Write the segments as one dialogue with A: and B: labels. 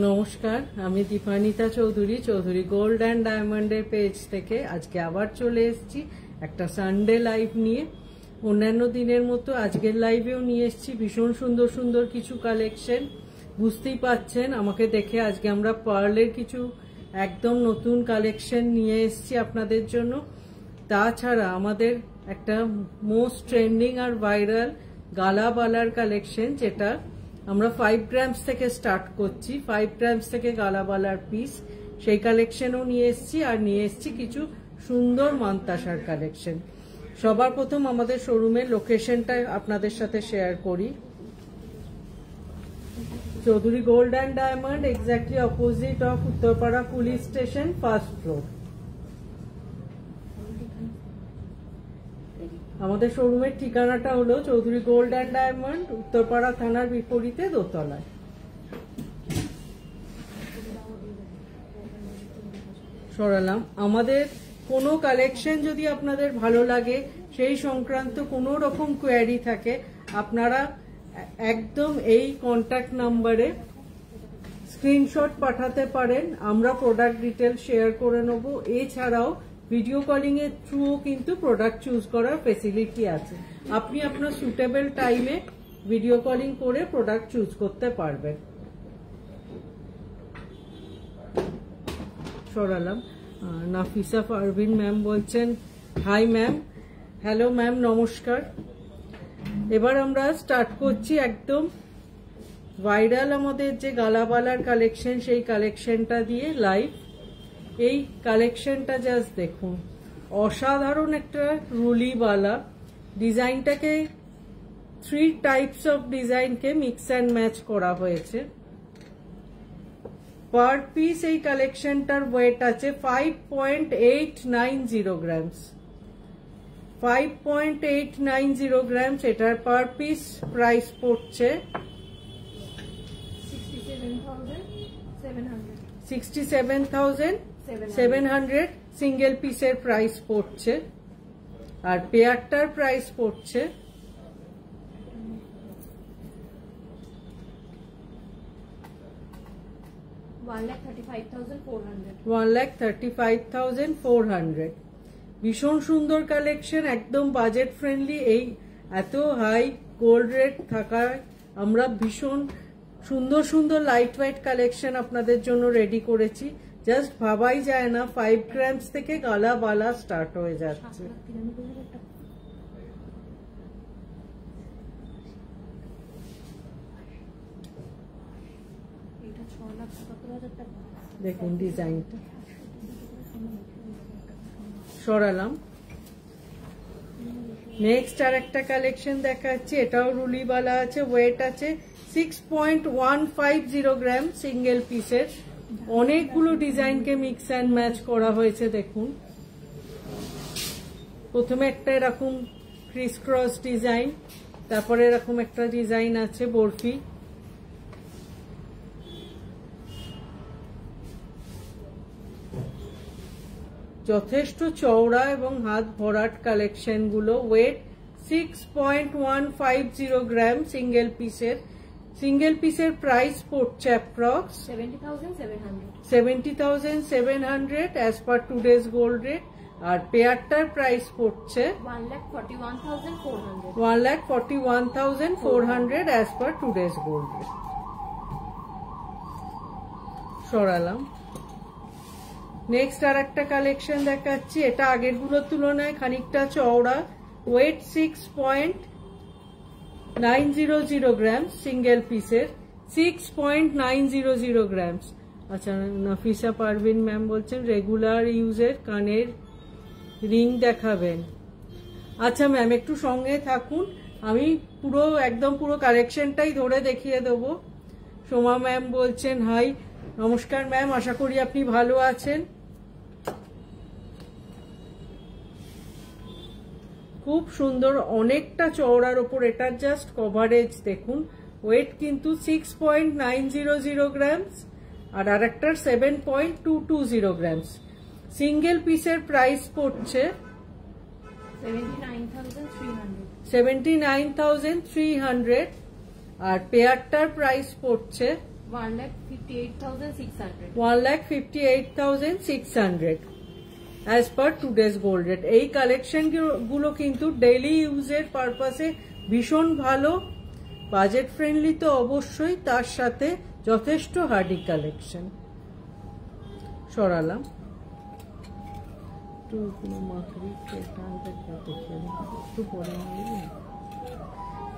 A: নমস্কার, আমি Dipanita Chowdhury, Chowdhury gold and ডায়মন্ডের পেজ থেকে আজকে আবার চলে এসেছি একটা সানডে লাইভ নিয়ে। অন্যান্য দিনের মতো আজকের লাইভেও নিয়ে এসেছি ভীষণ সুন্দর সুন্দর কিছু কালেকশন। বুঝতেই পাচ্ছেন আমাকে দেখে আজকে আমরা পার্লের কিছু একদম নতুন কালেকশন নিয়ে এসেছি আপনাদের জন্য। তাছাড়া আমাদের একটা মোস্ট ট্রেন্ডিং আর ভাইরাল গালাবালার কালেকশন, যেটা আমরা 5 গ্রামস থেকে স্টার্ট করছি। 5 গ্রামস থেকে গালাবালার পিস, সেই কালেকশনও নিয়ে এসেছি। আর নিয়ে এসেছি কিছু সুন্দর মান্তাসার কালেকশন। সবার প্রথম আমাদের শোরুমের লোকেশনটা আপনাদের সাথে শেয়ার করি। Chowdhury gold and diamond, exactly opposite of Uttarpara police station, first floor. আমাদের শোরুমের ঠিকানাটা হলো Chowdhury gold and diamond, Uttarpara থানার বিপরীতে দোতলায়। সরালাম। আমাদের কোনো কালেকশন যদি আপনাদের ভালো লাগে, সেই সংক্রান্ত কোনো রকম কোয়ারি থাকে, আপনারা একদম এই কন্ট্যাক্ট নাম্বারে স্ক্রিনশট পাঠাতে পারেন। আমরা প্রোডাক্ট ডিটেল শেয়ার করে নেব। এছাড়াও ভিডিও কলিং এর থ্রুও কিন্তু প্রোডাক্ট চুজ করার ফেসিলিটি আছে। আপনি আপনার সুটেবল টাইমে ভিডিও কলিং করে প্রোডাক্ট চুজ করতে পারবেন। সরালাম। নাফিসা পারভিন ম্যাম বলছেন, হাই ম্যাম। হ্যালো ম্যাম, নমস্কার। এবার আমরা স্টার্ট করছি একদম ভাইরাল আমাদের যে গালাবালার কালেকশন, সেই কালেকশনটা দিয়ে লাইভ। এই কালেকশনটা জাস্ট দেখুন, অসাধারণ একটা রুলিবালা। ডিজাইনটাকে 3 টাইপস অফ ডিজাইনকে মিক্স অ্যান্ড ম্যাচ করা হয়েছে। পার পিস এই কালেকশনটার ওয়েট আছে 5.890 গ্রামস। 5.890 গ্রামস এটার পার পিস প্রাইস পড়ছে 67,700। সিঙ্গেল পিসের প্রাইস পড়ছে। আর পেয়ারটার প্রাইস পড়ছে 1,35,400। ভীষণ সুন্দর কালেকশন, একদম বাজেট ফ্রেন্ডলি। এই এত হাই গোল্ড রেট থাকায় আমরা ভীষণ সুন্দর সুন্দর লাইট ওয়েট কালেকশন আপনাদের জন্য রেডি করেছি। জাস্ট ভাবাই যায় না 5 গ্রামস থেকে গালাবালা স্টার্ট হয়ে যাচ্ছে। দেখুন ডিজাইনটা। সরালাম। নেক্সট আর একটা কালেকশন দেখাচ্ছি, এটাও রুলিবালা আছে। ওয়েট আছে 6.150 গ্রাম সিঙ্গেল পিসের। অনেকগুলো ডিজাইনকে মিক্স অ্যান্ড ম্যাচ করা হয়েছে। দেখুন, প্রথমে একটা এরকম ক্রিস ক্রস ডিজাইন, তারপরে এরকম একটা ডিজাইন আছে বরফি। যথেষ্ট চওড়া এবং হাত ভরাট কালেকশন গুলো। ওয়েট 6.150 গ্রাম সিঙ্গেল পিসের। সিঙ্গেল পিসের প্রাইস পড়ছে approx 70,700 as per today's gold rate. আর পেয়ারটার প্রাইস পড়ছে 1,41,400 as per today's gold rate. সরালাম। নেক্সট আর একটা কালেকশন দেখাচ্ছি, এটা আগের গুলোর তুলনায় খানিকটা চওড়া। ওয়েট 6.900 গ্রামস সিঙ্গেল পিসের। 6.900 গ্রামস। আচ্ছা, নাফিসা পারভিন ম্যাম বলছেন রেগুলার ইউজের কানের রিং দেখাবেন। আচ্ছা ম্যাম, একটু সঙ্গে থাকুন, আমি পুরো কালেকশনটাই ধরে দেখিয়ে দেবো। সোমা ম্যাম বলছেন হাই, নমস্কার ম্যাম, আশা করি আপনি ভালো আছেন। খুব সুন্দর, অনেকটা চওড়ার ওপর, এটার জাস্ট কভারেজ দেখুন। ওয়েট কিন্তু 6.900 গ্রামস আর আরেকটার 7.220 গ্রামস। সিঙ্গেল পিসের প্রাইস পড়ছে 79,300 আর পেয়ারটার প্রাইস পড়ছে 1,58,600 as per today's gold rate. এই কালেকশন গুলো কিন্তু ডেইলি ইউজের পারপাসে ভীষণ ভালো, বাজেট ফ্রেন্ডলি তো অবশ্যই, তার সাথে যথেষ্ট হার্ডি কালেকশন। সরালাম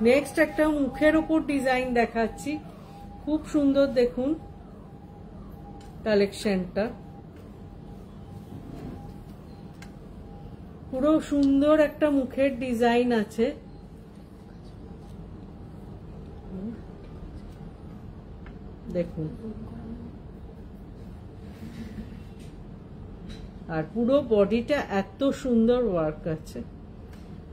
A: নেক্সট একটা মুখের ওপর ডিজাইন দেখাচ্ছি, খুব সুন্দর দেখুন কালেকশনটা। পুরো সুন্দর একটা মুখের ডিজাইন আছে, দেখুন। আর পুরো বডিটা এত সুন্দর ওয়ার্ক আছে।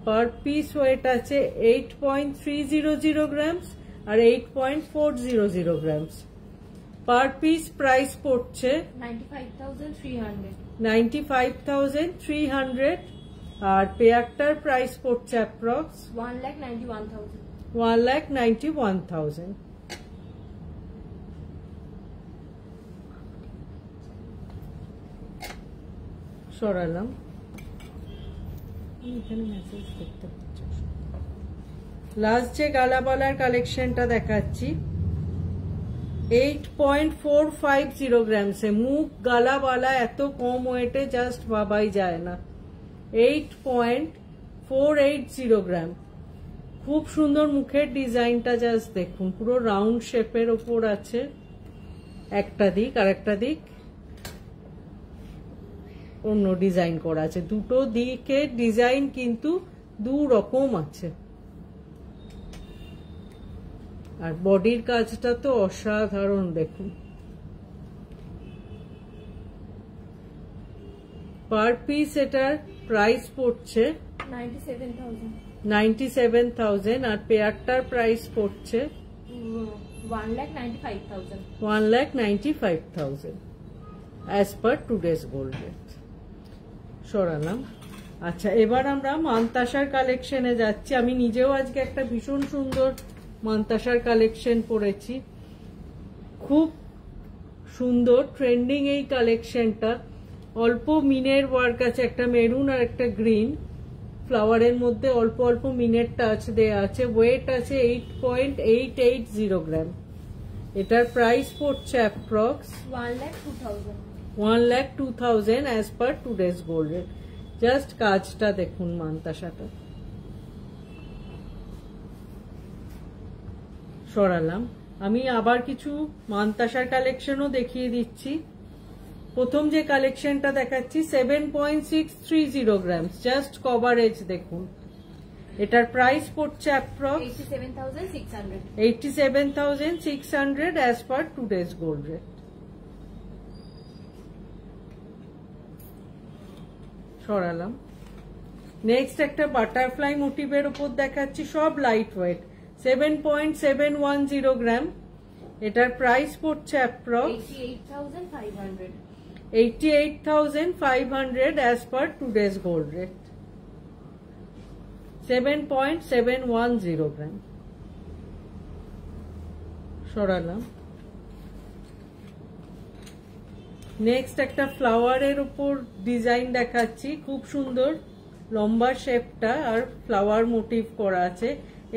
A: পার পিস ওয়েট আছে 8.300 গ্রামস আর 8.400 গ্রামস। পার পিস প্রাইস পড়ছে 95,300 আর পেয়ারটার প্রাইস পড়ছে অ্যাপ্রক্স 1,91,000। সরালাম, এখানে মেসেজ দেখতে পাচ্ছি। লাস্ট যে গালাবালার কালেকশনটা দেখাচ্ছি 8.450 গ্রামসে। মুখ গালাবালা এত কম ওয়েটে জাস্ট ভাবাই যায় না। 8.480 গ্রাম। খুব সুন্দর মুখের ডিজাইনটা জাস্ট দেখুন, পুরো রাউন্ড শেপের ওপর আছে, একটা দিক আর একটা দিক অন্য ডিজাইন করা আছে। দুটো দিকের ডিজাইন কিন্তু দু রকম আছে। আর বডির কাজটা তো অসাধারণ দেখুন। পার পিস এটার প্রাইস পড়ছে 97,000 আর পেয়ারটার প্রাইস পড়ছে 1,95,000 as per today's gold rate. সরালাম। আচ্ছা, এবার আমরা মানতাসার কালেকশনে যাচ্ছি। আমি নিজেও আজকে একটা ভীষণ সুন্দর মানতাসার কালেকশন পরেছি, খুব সুন্দর ট্রেন্ডিং এই কালেকশনটা। অল্প মিনের ওয়ার্ক আছে, একটা মেরুন আর একটা গ্রিন ফ্লাওয়ারের মধ্যে অল্প অল্প মিনের টাচ দেয়া আছে। ওয়েট আছে 8.880 গ্রাম। এটার প্রাইস পড়ছে approx 1,02,000 as per today's gold rate. Just কাজটা দেখুন মানতাসাটা। সরালাম। আমি আবার কিছু মানতাসার কালেকশনও দেখিয়ে দিচ্ছি। প্রথম যে কালেকশনটা দেখাচ্ছি 7.630 গ্রাম, জাস্ট কভারেজ দেখুন। এটার প্রাইস পড়ছে approx 87,600 as per today's gold rate. সরালাম। নেক্সট একটা বাটারফ্লাই মোটিভের উপর দেখাচ্ছি, সব লাইট ওয়েট, 7.710 গ্রাম। এটার প্রাইস পড়ছে approx 88,500 as per today's gold rate. 7.710 গ্রাম। সরালাম। নেক্সট একটা ফ্লাওয়ারের উপর ডিজাইন দেখাচ্ছি, খুব সুন্দর লম্বা শেপটা আর ফ্লাওয়ার মোটিভ করা আছে।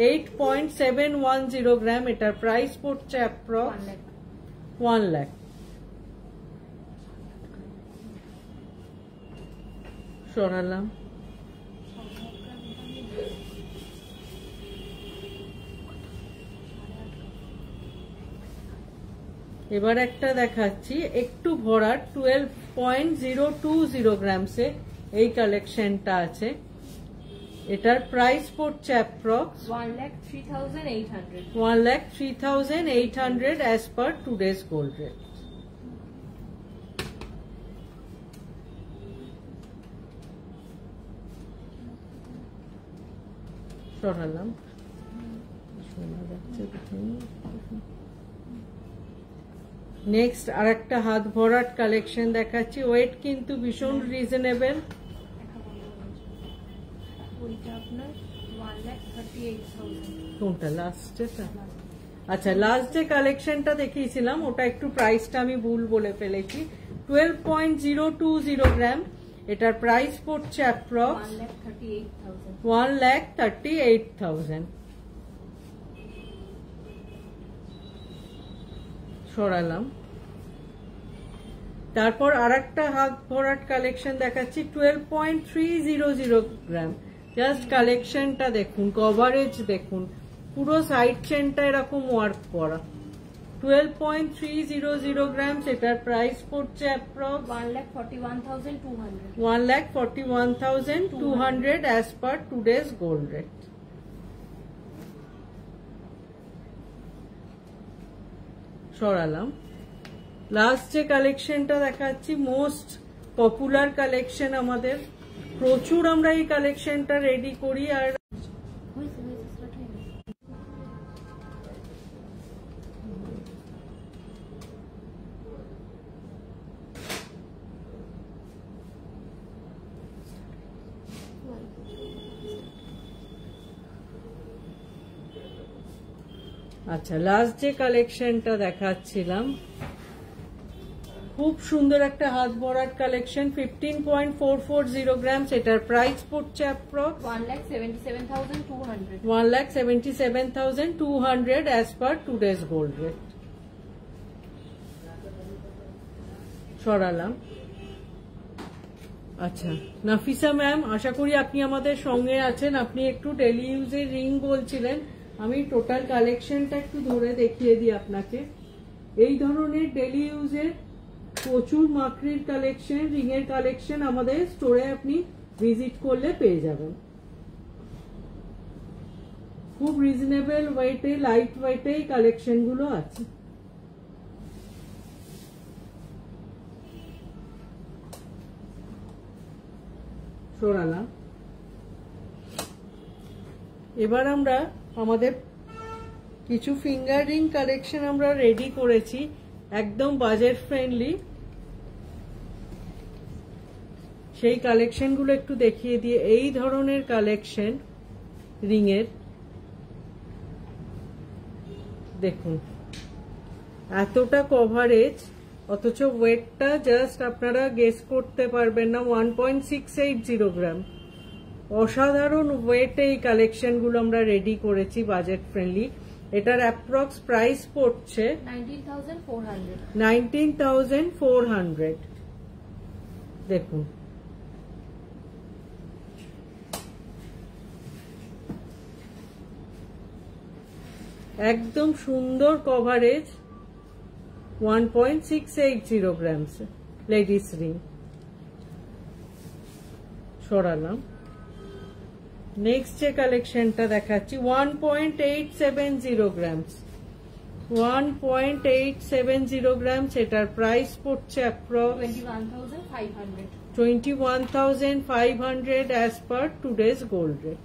A: 8.710 গ্রাম। এটার প্রাইস পড়ছে অ্যাপ্রক্স 1 লাখ। সরালাম। এবার একটা দেখাচ্ছি একটু ভরা 12.020 গ্রামসে এই কালেকশনটা আছে। এটার প্রাইস পড়ছে approx 1,03,800 as per today's gold rate. সরালাম। শোনা যাচ্ছে নেক্সট আর একটা হাত ভরাট কালেকশন দেখাচ্ছি। ওয়েট কিন্তু ভীষণ রিজনেবল। কোনটা লাস্টেটা? আচ্ছা, লাস্ট যে কালেকশনটা দেখিয়েছিলাম ওটা একটু প্রাইসটা আমি ভুল বলে ফেলেছি। 12.020 গ্রাম, এটার প্রাইস পড়ছে অ্যাপ্রক্স 1,38,000। সরালাম। তারপর আর একটা হাত ভরাট কালেকশন দেখাচ্ছি 12.300 গ্রাম। জাস্ট কালেকশনটা দেখুন, কভারেজ দেখুন, পুরো সাইড চেনটা এরকম ওয়ার্ক করা। 12.300 গ্রাম, এটার প্রাইস পড়ছে approx 1,41,200 as per today's gold rate. সরালাম। লাস্ট যে কালেকশনটা দেখাচ্ছি মোস্ট পপুলার কালেকশন আমাদের, প্রচুর আমরা এই কালেকশনটা রেডি করি। আর আচ্ছা, লাস্ট যে কালেকশনটা দেখাচ্ছিলাম খুব সুন্দর একটা হাত ভরাট কালেকশন 15.440 গ্রাম, এটার প্রাইস পড়ছে approx 1,77,200 as per today's gold rate. সরালাম। আচ্ছা নাফিসা ম্যাম, আশা করি আপনি আমাদের সঙ্গে আছেন। আপনি একটু ডেলি ইউজের রিং বলছিলেন, আমি টোটাল কালেকশনটা একটু ধরে দেখিয়ে দিই আপনাকে। এই ধরনের ডেলি ইউজের প্রচুর মাকড়ির কালেকশন, রিং এর কালেকশন আমাদের স্টোরে আপনি ভিজিট করলে পেয়ে যাবেন। খুব রিজনেবল ওয়েটে, লাইট ওয়েটে এই কালেকশন গুলো আছে। সরালাম। এবার আমরা আমাদের কিছু ফিঙ্গার রিং কালেকশন আমরা রেডি করেছি, একদম বাজেট ফ্রেন্ডলি। সেই কালেকশনগুলো একটু দেখিয়ে দিয়ে, এই ধরনের কালেকশন রিং এর দেখুন, এতটা কভারেজ অথচ ওয়েটটা জাস্ট আপনারা গেস করতে পারবেন না, 1.680 গ্রাম। অসাধারণ ওয়েটে এই কালেকশনগুলো আমরা রেডি করেছি, বাজেট ফ্রেন্ডলি। এটার অ্যাপ্রক্স প্রাইস পড়ছে 19,400। দেখুন একদম সুন্দর কভারেজ, 1.680 গ্রামস লেডিস রিং। সরালাম। নেক্সট যে কালেকশনটা দেখাচ্ছি 1.870 গ্রামস, 1.870 গ্রামস, এটার প্রাইস পড়ছে approx 21,500 as per today's gold rate.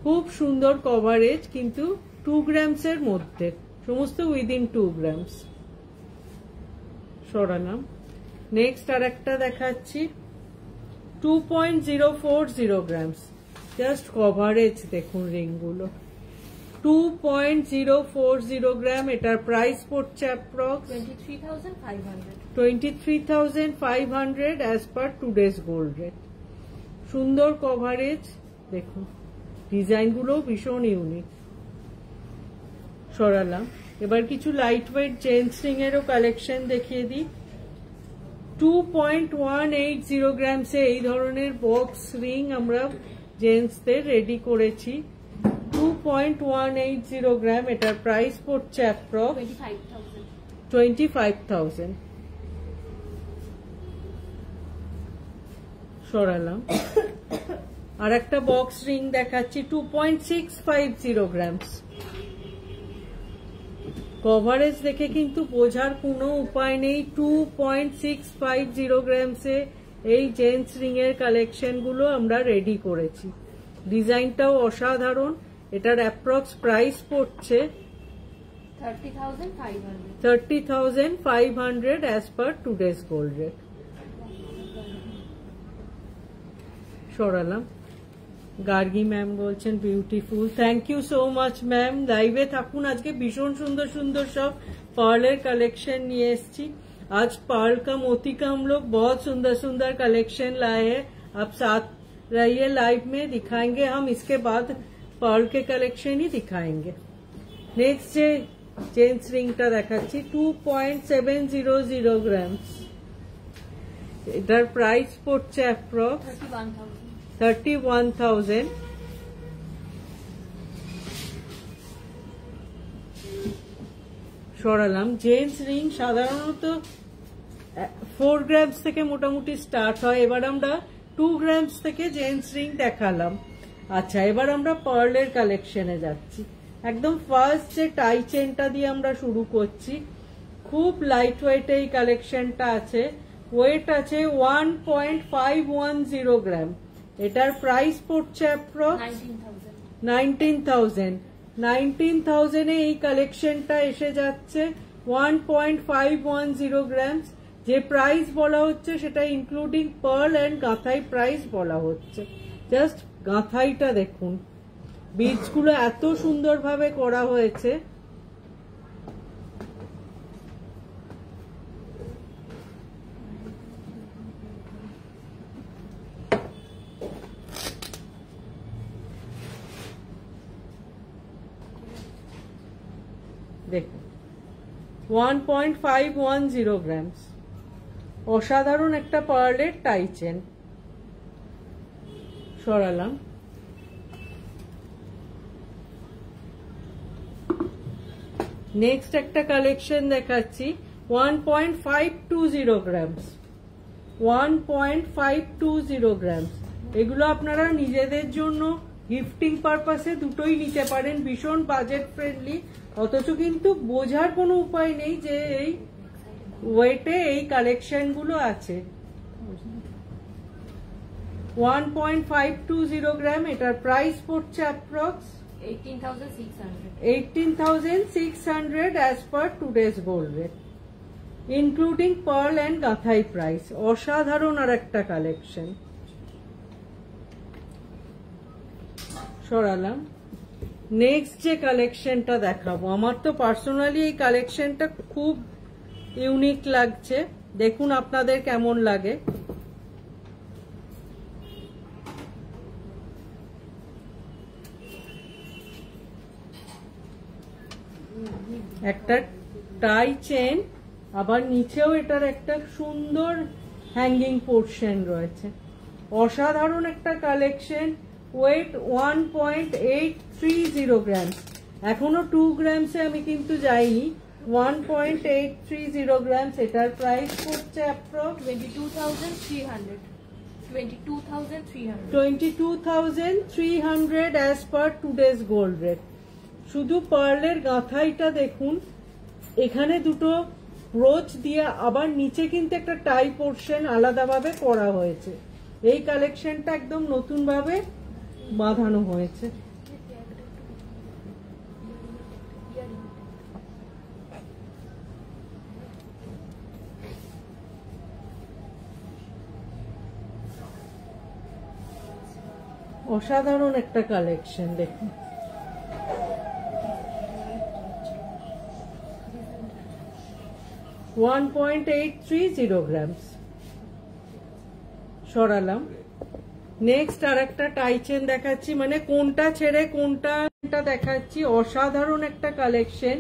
A: খুব সুন্দর কভারেজ, কিন্তু 2 গ্রামস এর মধ্যে, সমস্ত উইদিন 2 গ্রামস। সরালাম। নেক্সট আর একটা দেখাচ্ছি 2.040 গ্রামস। জাস্ট কভারেজ দেখুন রিংগুলো, 2.040 গ্রাম, এটার প্রাইস পড়ছে approx 23,500 as per today's gold rate. সুন্দর কভারেজ দেখুন, ডিজাইনগুলো ভীষণ ইউনিক। সরালাম। এবার কিছু লাইট ওয়েট জেন্টস রিং এরও কালেকশন দেখিয়ে দিই। 2.180 গ্রামসে এই ধরনের বক্স রিং আমরা জেন্টসদের রেডি করেছি, 2.180 গ্রাম, এটার প্রাইস পড়ছে অ্যাপ্রক্স 25,000। সরালাম। আর একটা বক্স রিং দেখাচ্ছি 2.650 গ্রামস। কভারেজ দেখে কিন্তু বোঝার কোনো উপায় নেই, 2.650 গ্রামসে এই জেন্টস রিং এর কালেকশন গুলো আমরা রেডি করেছি। ডিজাইনটাও অসাধারণ, এটার অ্যাপ্রক্স প্রাইস পড়ছে 30,500 as per today's gold rate. সরালাম। গার্গী ম্যাম বলছেন beautiful, thank you so much ma'am. লাইভে থাকুন, আজকে ভীষণ সুন্দর সুন্দর সব পার্লের কালেक्शन নিয়ে एसছি। आज पर्ल का मोती का हम लोग बहुत सुंदर सुंदर कलेक्शन लाए हैं, आप साथ रहिए, लाइव में दिखाएंगे हम, इसके बाद पर्ल के कलेक्शन ही दिखाएंगे। नेक्स्ट चेन्स रिंगटा देखाচ্ছি 2.700 ग्राम्स, এটার প্রাইস পড়ছে অ্যাপ্রক্স 31,000। সরালাম। জেন্টস রিং সাধারণত 4 গ্রামস থেকে মোটামুটি স্টার্ট হয়, এবার আমরা 2 গ্রামস থেকে জেন্টস রিং দেখালাম। আচ্ছা, এবার আমরা পার্লের কালেকশনে যাচ্ছি। একদম ফার্স্ট যে টাই চেনটা দিয়ে আমরা শুরু করছি, খুব লাইট ওয়েট এই কালেকশনটা আছে, ওয়েট আছে 1.510 গ্রাম, এটার প্রাইস পড়ছে অ্যাপ্রক্স 19,000 এ এই কালেকশনটা এসে যাচ্ছে 1.510 গ্রামস। যে প্রাইস বলা হচ্ছে সেটা ইনক্লুডিং পার্ল এন্ড গাঁথাই প্রাইস বলা হচ্ছে। জাস্ট গাঁথাইটা দেখুন, বিটসগুলো এত সুন্দরভাবে করা হয়েছে। দেখুন 1.510 গ্রামস, অসাধারণ একটা পার্লের টাই চেন। সরালাম। নেক্সট একটা কালেকশন দেখাচ্ছি 1.520 গ্রামস, 1.520 গ্রামস। এগুলো আপনারা নিজেদের জন্য গিফটিং পারপাসে দুটোই নিতে পারেন, ভীষণ বাজেট ফ্রেন্ডলি, অথচ কিন্তু বোঝার কোনো উপায় নেই যে এই ওয়েটে এই কালেকশন গুলো আছে। 1.520 গ্রাম, এটার প্রাইস পড়ছে approx 18,600 as per today's gold rate, including pearl and গাঁথাই প্রাইস। অসাধারণ আর একটা কালেকশন। সরালাম। নেক্সট যে কালেকশনটা দেখাবো, আমার তো পার্সোনালি এই কালেকশনটা খুব ইউনিক লাগছে, দেখুন আপনাদের কেমন লাগে। একটা টাই চেন, আবার নিচেও এটার একটা সুন্দর হ্যাঙ্গিং পোর্শন রয়েছে, অসাধারণ একটা কালেকশন। ওয়েট 1.830 গ্রাম, এখনো 2 গ্রামসে আমি কিন্তু যাইনি। 1.830 গ্রাম, এটার প্রাইস পড়ছে approx 22,300 as per today's gold rate। শুধু পার্লের গাঁথাইটা দেখুন, এখানে দুটো ব্রোচ দিয়ে আবার নিচে কিন্তু একটা টাই পোর্শন আলাদাভাবে করা হয়েছে। এই কালেকশনটা একদম নতুন ভাবে বাঁধানো হয়েছে। অসাধারণ একটা কালেকশন দেখুন। $1.830 grams। সরালাম। নেক্সট আর একটা টাই চেন দেখাচ্ছি, মানে কোনটা ছেড়ে কোনটা দেখাচ্ছি, অসাধারণ একটা কালেকশন।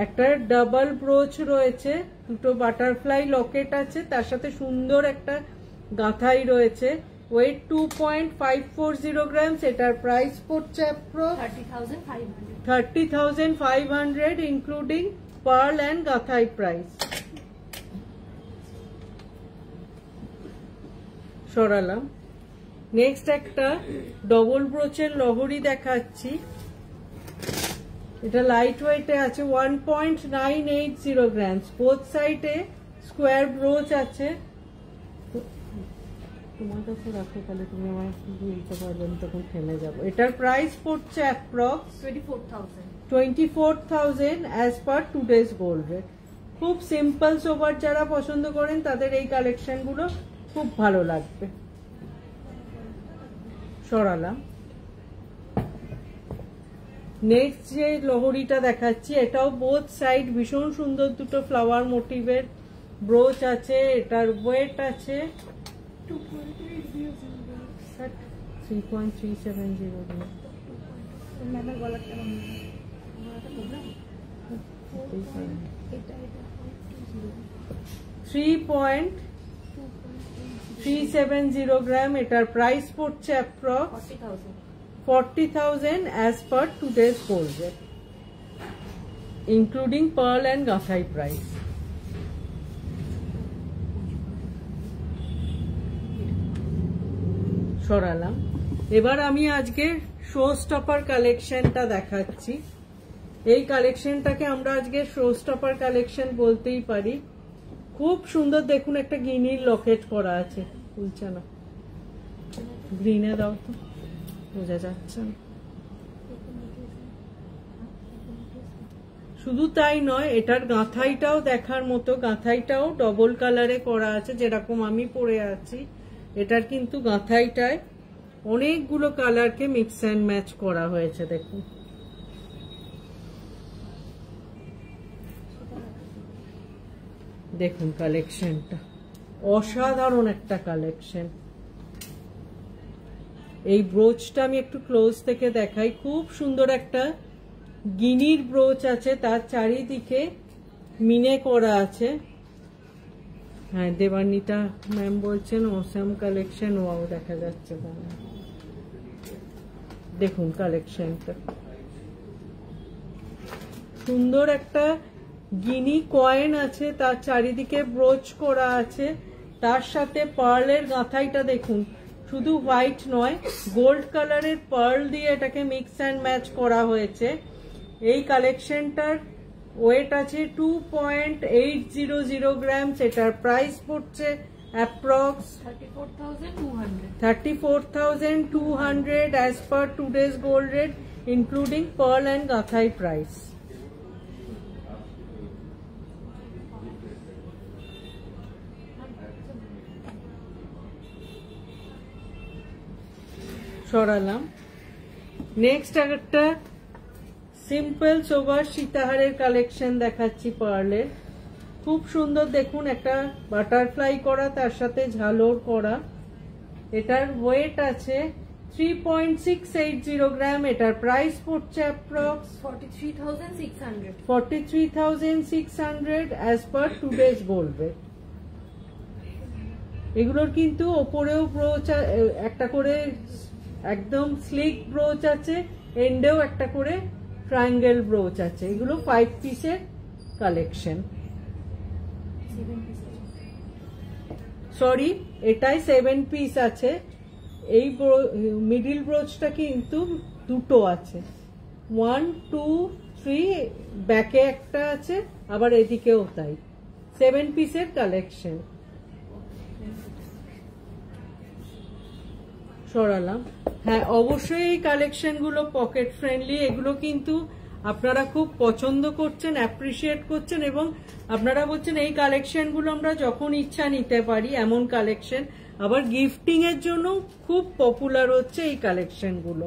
A: একটা ডাবল ব্রোচ রয়েছে, দুটো বাটারফ্লাই লকেট আছে, তার সাথে সুন্দর একটা গাঁথাই রয়েছে। ওয়েট 2.540 গ্রাম, এটার প্রাইস পড়ছে 30,500 ইনক্লুডিং পার্ল অ্যান্ড গাঁথাই প্রাইস। সরালাম। নেক্সট একটা ডবল ব্রোচের লহরি দেখাচ্ছি, এটা লাইট ওয়েটে আছে 1.980 গ্রামস, বোথ সাইডে স্কোয়ার ব্রোচ আছে। তোমার কাছে রাখো, তাহলে তুমি আমার দিতে পারবে, আমি তখন থেমে যাবো। এটার প্রাইস পড়ছে approx 24,000 as per today's gold rate. খুব সিম্পল সোবার যারা পছন্দ করেন তাদের এই কালেকশন গুলো খুব ভালো লাগবে। সরালাম। নেক্সট যে লহরিটা দেখাচ্ছি, এটাও বোথ সাইড ভীষণ সুন্দর, দুটো ফ্লাওয়ার মোটিভের ব্রোচ আছে। এটার ওয়েট আছে 3.370 গ্রাম। 3.370 গ্রাম। এটার প্রাইস পড়ছে approx 40,000 as per today's gold rate, including pearl and gathai price. সরালাম। এবার আমি আজকে শো স্টপার কালেকশনটা দেখাচ্ছি। এই কালেকশনটাকে আমরা আজকে শো স্টপার কালেকশন বলতেই পারি। খুব সুন্দর, দেখুন একটা গিনির লকেট করা আছে, খুলছে না, গ্রিনে দাও তো, বোঝা যাচ্ছে না। শুধু তাই নয়, এটার গাঁথাইটাও দেখার মতো। গাঁথাইটাও ডবল কালারে করা আছে, যেরকম আমি পরে আছি। এটার কিন্তু গাঁথাইটায় অনেকগুলো কালারকে মিক্স অ্যান্ড ম্যাচ করা হয়েছে, দেখুন। দেখুন কালেকশনটা অসাধারণ একটা কালেকশন। এই ব্রোচটা আমি একটু ক্লোজ থেকে দেখাই। খুব সুন্দর একটা গিনির ব্রোচ আছে, তার চারিদিকে মিনে করা আছে। হ্যাঁ, দেবান্বিতা ম্যাম বলছেন অসাম কালেকশন, ওয়াও দেখা যাচ্ছে। দেখুন কালেকশনটা সুন্দর, একটা গিনি কয়েন আছে, তার চারিদিকে ব্রোচ করা আছে। তার সাথে পার্লের গাঁথাইটা দেখুন, শুধু হোয়াইট নয়, গোল্ড কালারের পার্ল দিয়ে এটাকে মিক্স অ্যান্ড ম্যাচ করা হয়েছে। এই কালেকশনটার ওয়েট আছে 2.800 গ্রাম। এটার প্রাইস পড়ছে approx 34,200 as per today's gold rate, including pearl and gathai price. সরালাম। নেক্সট একটা সিম্পল সোবার সীতাহারের কালেকশন দেখাচ্ছি পার্লের। খুব সুন্দর, দেখুন একটা বাটারফ্লাই করা, তার সাথে ঝালর করা। এটার ওয়েট আছে 3.680 গ্রাম। এটার প্রাইস পড়ছে approx 43,600 as per today's gold rate। এগুলোর কিন্তু ওপরেও ব্রোচ একটা করে একদম স্লিক ব্রোচ আছে, এন্ডেও একটা করে ট্রায়াঙ্গেল ব্রোচ আছে। এগুলো 5 পিসের কালেকশন। সরি, এটাই 7 পিস আছে। এই মিডিল ব্রোচটা কিন্তু দুটো আছে, 1 2 3, ব্যাকে একটা আছে, আবার এদিকেও তাই। 7 পিসের কালেকশন। সরালাম। হ্যাঁ, অবশ্যই এই কালেকশন গুলো পকেট ফ্রেন্ডলি। এগুলো কিন্তু আপনারা খুব পছন্দ করছেন, অ্যাপ্রিসিয়েট করছেন, এবং আপনারা বলছেন এই কালেকশন গুলো আমরা যখন ইচ্ছা নিতে পারি, এমন কালেকশন। আবার গিফটিং এর জন্য খুব পপুলার হচ্ছে এই কালেকশন গুলো।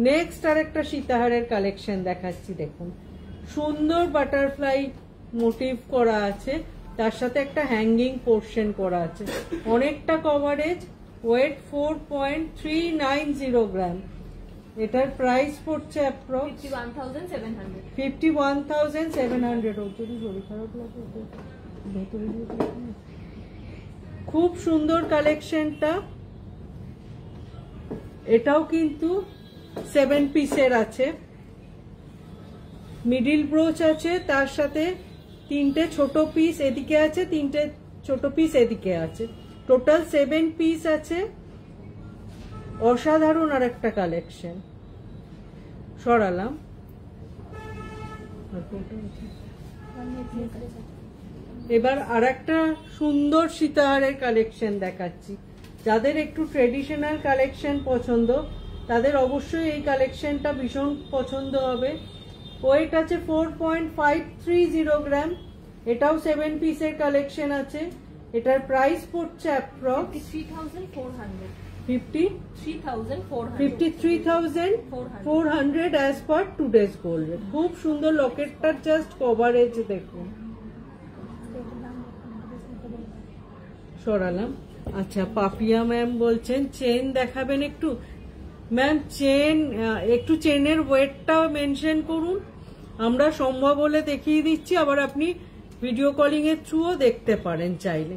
A: নেক্সট আর একটা সীতাহারের কালেকশন দেখাচ্ছি। দেখুন সুন্দর বাটারফ্লাই মোটিভ করা আছে, তার সাথে একটা হ্যাঙ্গিং পোর্শন করা আছে। অনেকটা কভারেজ, ওয়েট 4.390 গ্রাম। এটার প্রাইস পড়ছে অ্যাপ্রক্স 51,700। খুব সুন্দর কালেকশনটা। এটাও কিন্তু 7 পিসের আছে। মিডিল ব্রোচ আছে, তার সাথে 3টে ছোট পিস এদিকে আছে, 3টে ছোট পিস এদিকে আছে। টোটাল 7 পিস আছে। অসাধারণ আর একটা কালেকশন। সরালাম। এবার আরেকটা সুন্দর সীতাহারের কালেকশন দেখাচ্ছি। যাদের একটু ট্রেডিশনাল কালেকশন পছন্দ তাদের অবশ্যই এই কালেকশনটা ভীষণ পছন্দ হবে। ওয়েট আছে 4.530 গ্রাম। এটাও 7 পিসের কালেকশন আছে। এটার প্রাইস পড়ছে approx 53,400 as per today's gold rate. খুব সুন্দর লকেটটার জাস্ট কভারেজ দেখুন। সরালাম। আচ্ছা, পাপিয়া ম্যাম বলছেন চেন দেখাবেন একটু। ম্যাম চেন একটু চেনের ওয়েটটা মেনশন করুন, আমরা সম্ভব হলে দেখিয়ে দিচ্ছি। আবার আপনি ভিডিও কলিং এর থ্রুও দেখতে পারেন চাইলে।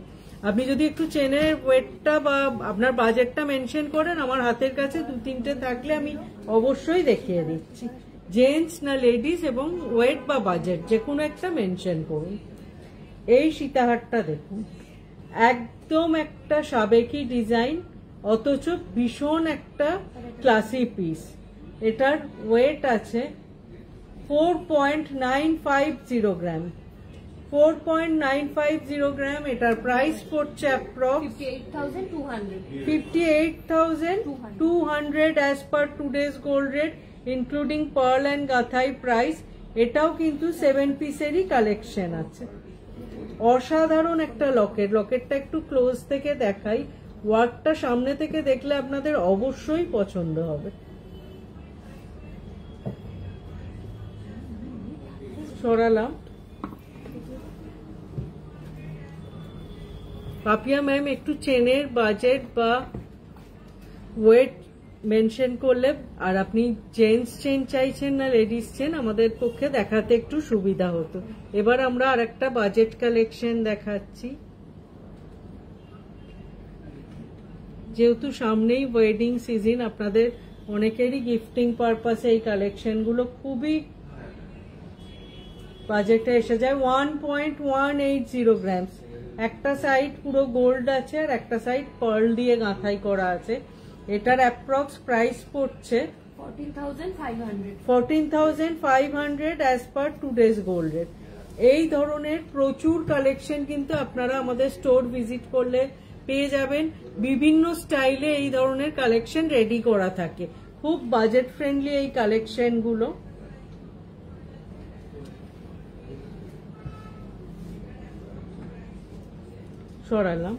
A: আপনি যদি একটু চেনের ওয়েটটা বা আপনার বাজেটটা মেনশন করেন, আমার হাতের কাছে 2-3টে থাকলে আমি অবশ্যই দেখিয়ে দিচ্ছি। জেন্টস না লেডিস এবং ওয়েট বা বাজেট যে কোনো একটা মেনশন করুন। এই সীতাহারটা দেখুন, একদম একটা সাবেকি ডিজাইন অথচ ভীষণ একটা ক্লাসি পিস। এটার ওয়েট আছে 4.950 গ্রাম। 4.950 গ্রাম। এটার প্রাইস পড়ছে approx 58,200 as per today's gold rate including pearl and গাথাই প্রাইস। এটাও কিন্তু 7 পিসেরই কালেকশন আছে। অসাধারণ একটা লকেট। লকেটটা একটু ক্লোজ থেকে দেখাই, ওয়ার্কটা সামনে থেকে দেখলে আপনাদের অবশ্যই পছন্দ হবে। সরালাম। পাপিয়া ম্যাম একটু চেনের বাজেট বা ওয়েট মেনশন করলে, আর আপনি জেন্টস চেন চাইছেন না লেডিস চেন, আমাদের পক্ষে দেখাতে একটু সুবিধা হতো। এবার আমরা আরেকটা বাজেট কালেকশন দেখাচ্ছি। যেহেতু সামনেই ওয়েডিং সিজন, আপনাদের অনেকেরই গিফটিং পারপাসে এই কালেকশনগুলো খুবই বাজেটে এসে যায়। 1.180 গ্রামস। একটা সাইড পুরো গোল্ড আছে আর একটা সাইড পার্ল দিয়ে গাঁথাই করা আছে। এটার অ্যাপ্রক্স প্রাইস পড়ছে 14,500 as per today's gold rate. এই ধরনের প্রচুর কালেকশন কিন্তু আপনারা আমাদের স্টোর ভিজিট করলে পেয়ে যাবেন। বিভিন্ন স্টাইলে এই ধরনের কালেকশন রেডি করা থাকে। খুব বাজেট ফ্রেন্ডলি এই কালেকশনগুলো। সরালাম।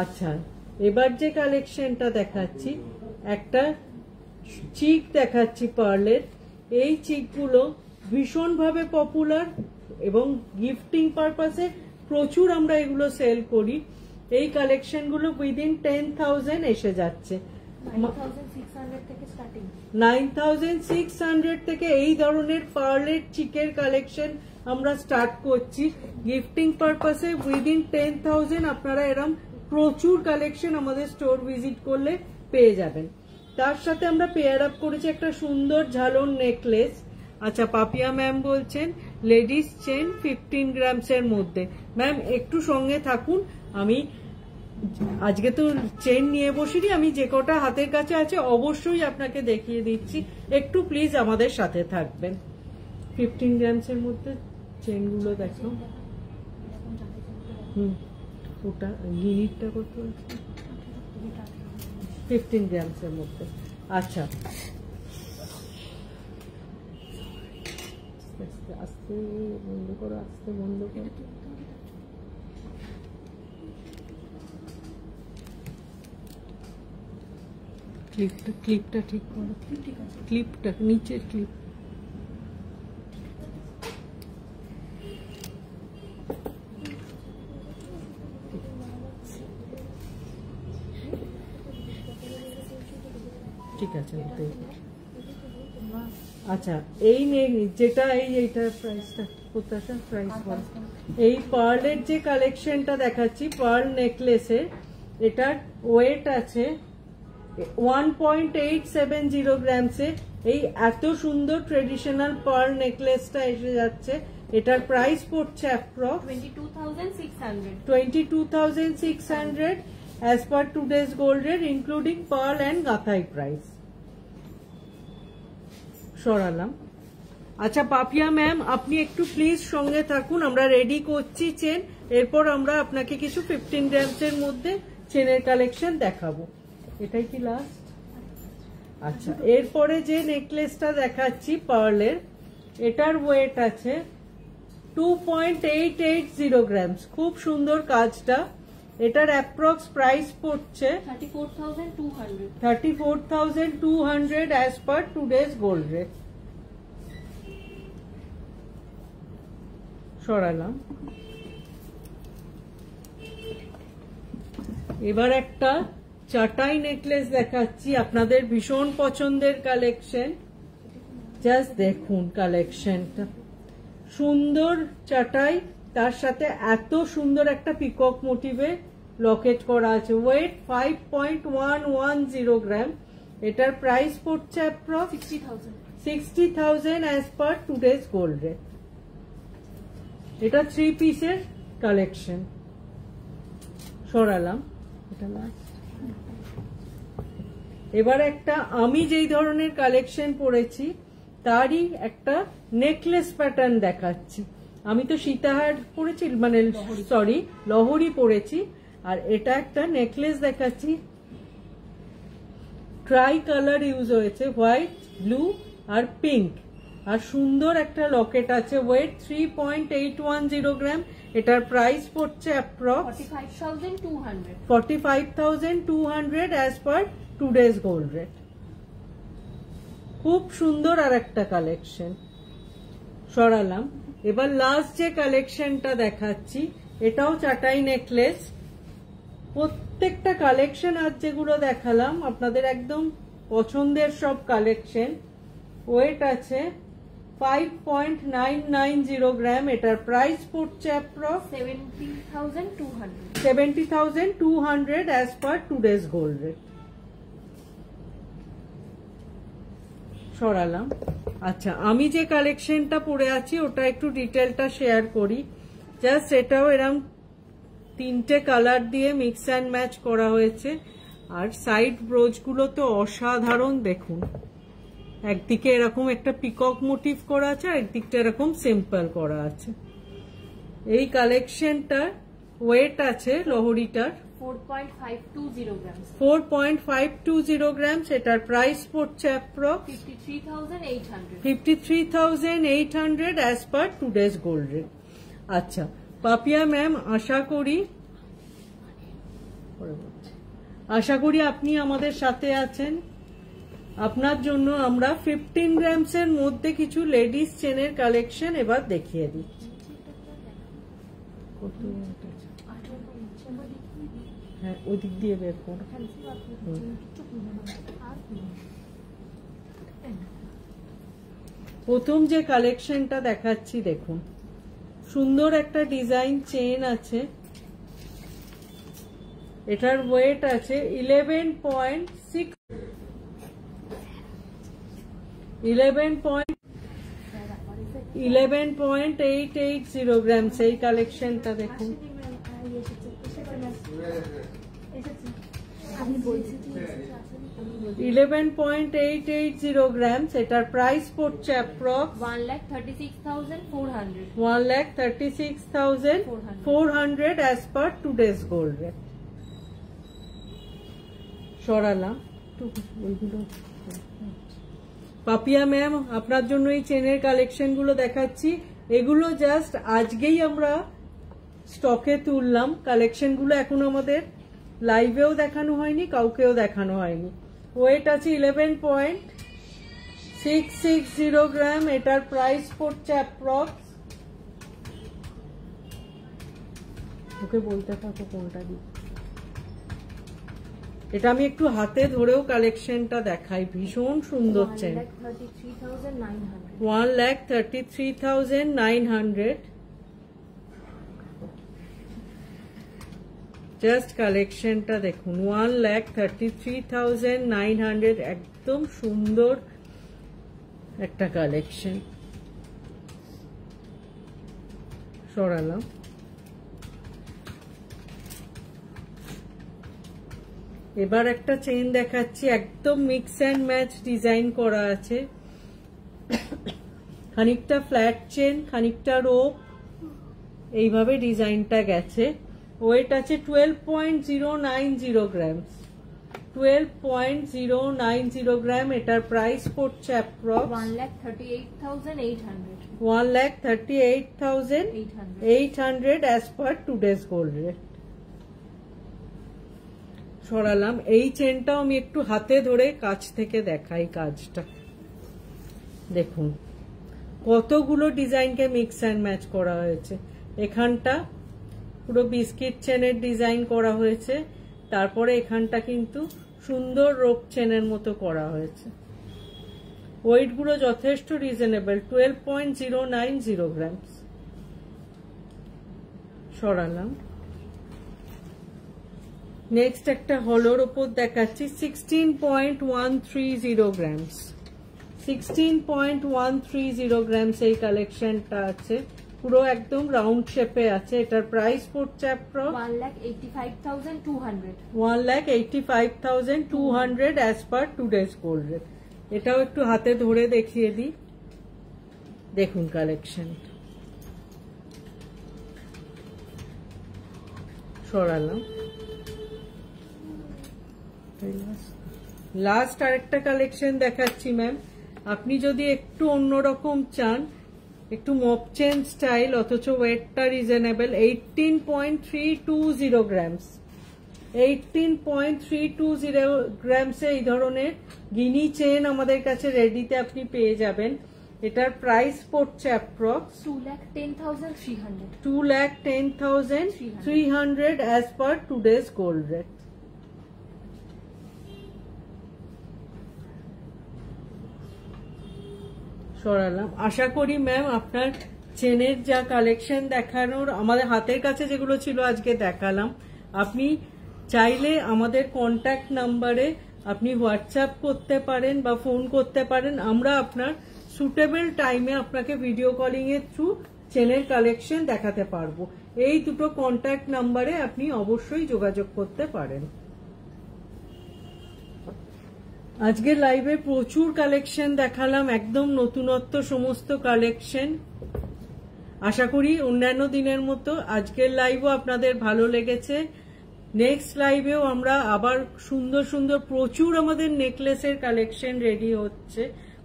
A: আচ্ছা, এবার যে কালেকশনটা দেখাচ্ছি, একটা চিক দেখাচ্ছি পার্লের। এই চিকগুলো ভীষণভাবে পপুলার এবং গিফটিং পারপাসে প্রচুর আমরা এগুলো সেল করি। এই কালেকশনগুলো উইদিন 10,000 এসে যাচ্ছে। 9,600 থেকে এই ধরনের পার্লের চিকের কালেকশন আমরা স্টার্ট করছি। গিফটিং পারপাসে উইদিন 10,000 আপনারা এরম প্রচুর কালেকশন আমাদের স্টোর ভিজিট করলে পেয়ে যাবেন। তার সাথে আমরা পেয়ার আপ করেছি একটা সুন্দর ঝালর নেকলেস। আচ্ছা, পাপিয়া ম্যাম বলছেন লেডিস চেন 15 গ্রামসের মধ্যে। ম্যাম একটু সঙ্গে থাকুন, আমি আজকে তো চেন নিয়ে বসিনি, আমি যে কটা হাতের কাছে আছে অবশ্যই আপনাকে দেখিয়ে দিচ্ছি। একটু প্লিজ আমাদের সাথে থাকবেন। 15 গ্রামসের মধ্যে চেনগুলো দেখো। ওটা লিমিটটা কত আছে? 15 গ্রামসের মধ্যে। আচ্ছা, আস্তে বন্ধ করো, আস্তে বন্ধ করো। ক্লিপটা ঠিক করো। ক্লিপটা নিচের ক্লিপ। ঠিক আছে। আচ্ছা, এই যেটা এইটার প্রাইসটা কোথাটা প্রাইস বল। এই পার্লের যে কালেকশনটা দেখাচ্ছি, পার্ল নেকলেসের, এটার ওয়েট আছে 1.870 গ্রামসে। এই এত সুন্দর ট্রেডিশনাল পার্ল নেকলেসটা এসে যাচ্ছে। এটার প্রাইস পড়ছে approx 22,600 as per today's gold rate including pearl and গাথাই প্রাইস। সরালাম। আচ্ছা পাপিয়া ম্যাম, আপনি একটু প্লিজ সঙ্গে থাকুন, আমরা রেডি করছি চেন। এরপর আমরা আপনাকে কিছু 15 গ্রামসের মধ্যে চেনের কালেকশন দেখাবো। এটাই কি লাস্ট? আচ্ছা, এরপরে যে নেকলেসটা দেখাচ্ছি পার্লের, এটার ওয়েট আছে 2.880 গ্রামস। খুব সুন্দর কাজটা। এটার অ্যাপ্রক্স প্রাইস পড়ছে 34,200 as per today's gold rate। সরালাম। এবার একটা চাটাই নেকলেস দেখাচ্ছি, আপনাদের ভীষণ পছন্দের কালেকশন। জাস্ট দেখুন কালেকশনটা, সুন্দর চাটাই, তার সাথে এত সুন্দর একটা পিকক মোটিভে লকেট করা আছে। ওয়েট 5.110 গ্রাম। এটার প্রাইস পড়ছে approx 60,000 as per today's gold rate। এটা 3 পিসের কালেকশন। সরালাম। এটা লাস্ট। এবার একটা আমি যেই ধরনের কালেকশন পরেছি তারই একটা নেকলেস প্যাটার্ন দেখাচ্ছি। আমি তো সীতাহার পরেছি, মানে সরি লহরি পরেছি, আর এটা একটা নেকলেস দেখাচ্ছি। ট্রাই কালার ইউজ হয়েছে, হোয়াইট, ব্লু আর পিঙ্ক, আর সুন্দর একটা লকেট আছে। ওয়েট 3.810 গ্রাম। এটার প্রাইস পড়ছে approx 45,200 as per today's gold rate। খুব সুন্দর আর একটা কালেকশন। সরালাম। এবার লাস্ট যে কালেকশনটা দেখাচ্ছি, এটাও চাটাই নেকলেস। প্রত্যেকটা কালেকশন আজ যেগুলো দেখালাম আপনাদের একদম পছন্দের সব কালেকশন। ওয়েট আছে 5.990 গ্রাম। এটার প্রাইস পড়ছে approx 70,200 as per today's gold rate। সরালাম। আচ্ছা, আমি যে কালেকশনটা পরে আছি ওটা একটু ডিটেলটা শেয়ার করি। জাস্ট এটাও এরকম 3টে কালার দিয়ে মিক্স অ্যান্ড ম্যাচ করা হয়েছে, আর সাইড ব্রোচগুলো তো অসাধারণ। দেখুন, একদিকে এরকম একটা পিকক মোটিভ করা আছে, আর একদিকটা এরকম সিম্পল করা আছে। এই কালেকশনটার ওয়েট আছে লহরিটার 4.520 গ্রামস। এটার প্রাইস পড়ছে approx 53,800 as per today's gold rate। আচ্ছা পাপিয়া ম্যাম, আশা করি আপনি আমাদের সাথে আছেন। আপনার জন্য আমরা 15 গ্রামসের মধ্যে কিছু লেডিস চেনের কালেকশন এবার দেখিয়ে দিচ্ছি। হ্যাঁ, ওদিক দিয়ে বের করো। প্রথম যে কালেকশনটা দেখাচ্ছি দেখুন, সুন্দর একটা ডিজাইন চেন আছে। এটার ওয়েট আছে 11.880 গ্রাম। সেই কালেকশনটা দেখুন। 11.880 গ্রাম। এটার প্রাইস পড়ছে approx 1,36,400 as per today's gold rate। সরালাম। পাপিয়া ম্যাম, আপনার জন্য এই চেনের কালেকশন গুলো দেখাচ্ছি। এগুলো জাস্ট আজকেই আমরা স্টকে তুললাম। কালেকশন গুলো এখন আমাদের লাইভেও দেখানো হয়নি, কাউকেও দেখানো হয়নি। ওয়েট আছে 11.660 গ্রাম। এটার প্রাইস পড়ছে অ্যাপ্রক্স, ওকে বলতে থাকো কোনটা দিই। এটা আমি একটু হাতে ধরেও কালেকশনটা দেখাই, ভীষণ সুন্দর চেন। 1,33,900। জাস্ট কালেকশনটা দেখুন, 1,33,900। একদম সুন্দর একটা কালেকশন। সরালাম। এবার একটা চেন দেখাচ্ছি, একদম মিক্স অ্যান্ড ম্যাচ ডিজাইন করা আছে, খানিকটা ফ্ল্যাট চেন, খানিকটা রোপ, এইভাবে ডিজাইনটা গেছে। ওয়েট আছে 12.090 গ্রামস, 12.090 গ্রাম। এটার প্রাইস পড়ছে approx
B: 1,38,800,
A: 1,38,800 as per today's gold rate. সরালাম। এই চেনটাও আমি একটু হাতে ধরে কাছ থেকে দেখাই কাজটা। দেখুন কতগুলো ডিজাইনকে মিক্স অ্যান্ড ম্যাচ করা হয়েছে। এখানটা পুরো বিস্কিট চেনের ডিজাইন করা হয়েছে, তারপরে এখানটা কিন্তু সুন্দর রোপ চেনের মতো করা হয়েছে। ওয়েট গুলো যথেষ্ট রিজনেবল, 12.090 গ্রামস। সরালাম। নেক্সট একটা হলোর ওপর দেখাচ্ছি, 16.130 গ্রামস, 16.130 গ্রামস এই কালেকশনটা আছে, পুরো একদম রাউন্ড শেপে আছে। এটার প্রাইস পড়ছে approx
B: 1,85,200,
A: 1,85,200 as per today's gold rate. এটাও একটু হাতে ধরে দেখিয়ে দিই। দেখুন কালেকশন। সরালাম। লাস্ট আরেকটা কালেকশন দেখাচ্ছি ম্যাম। আপনি যদি একটু অন্যরকম চান, একটু মপ চেন স্টাইল, অথচ ওয়েটটা রিজনেবল, 18.320 গ্রামস, 18.320 গ্রামসে এই ধরনের গিনি চেন আমাদের কাছে রেডিতে আপনি পেয়ে যাবেন। এটার প্রাইস পড়ছে approx
B: 2,10,300,
A: 2,10,300 as per today's gold rate. সরালাম। আশা করি ম্যাম আপনার চেনের যা কালেকশন দেখানোর, আমাদের হাতের কাছে যেগুলো ছিল আজকে দেখালাম, আপনি চাইলে আমাদের কন্ট্যাক্ট নাম্বারে আপনি হোয়াটসঅ্যাপ করতে পারেন বা ফোন করতে পারেন। আমরা আপনার সুটেবল টাইমে আপনাকে ভিডিও কলিং এর থ্রু চেনের কালেকশন দেখাতে পারবো। এই দুটো কন্ট্যাক্ট নাম্বারে আপনি অবশ্যই যোগাযোগ করতে পারেন। আজকের লাইভে প্রচুর কালেকশন দেখালাম, একদম নতুনত্ব সমস্ত কালেকশন। আশা করি অন্যান্য দিনের মতো আজকের লাইভও আপনাদের ভালো লেগেছে। নেক্সট লাইভেও আমরা আবার সুন্দর সুন্দর প্রচুর আমাদের নেকলেসের কালেকশন রেডি হচ্ছে।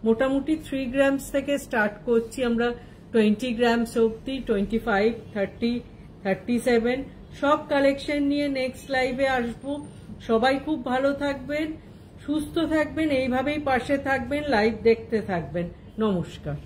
A: মোটামুটি 3 গ্রামস থেকে স্টার্ট করছি আমরা, 20 গ্রামস অব্দি, 25, 30, 37 সব কালেকশন নিয়ে নেক্সট লাইভে আসবো। সবাই খুব ভালো থাকবেন, সুস্থ থাকবেন, এইভাবেই পাশে থাকবেন, লাইভ দেখতে থাকবেন। নমস্কার।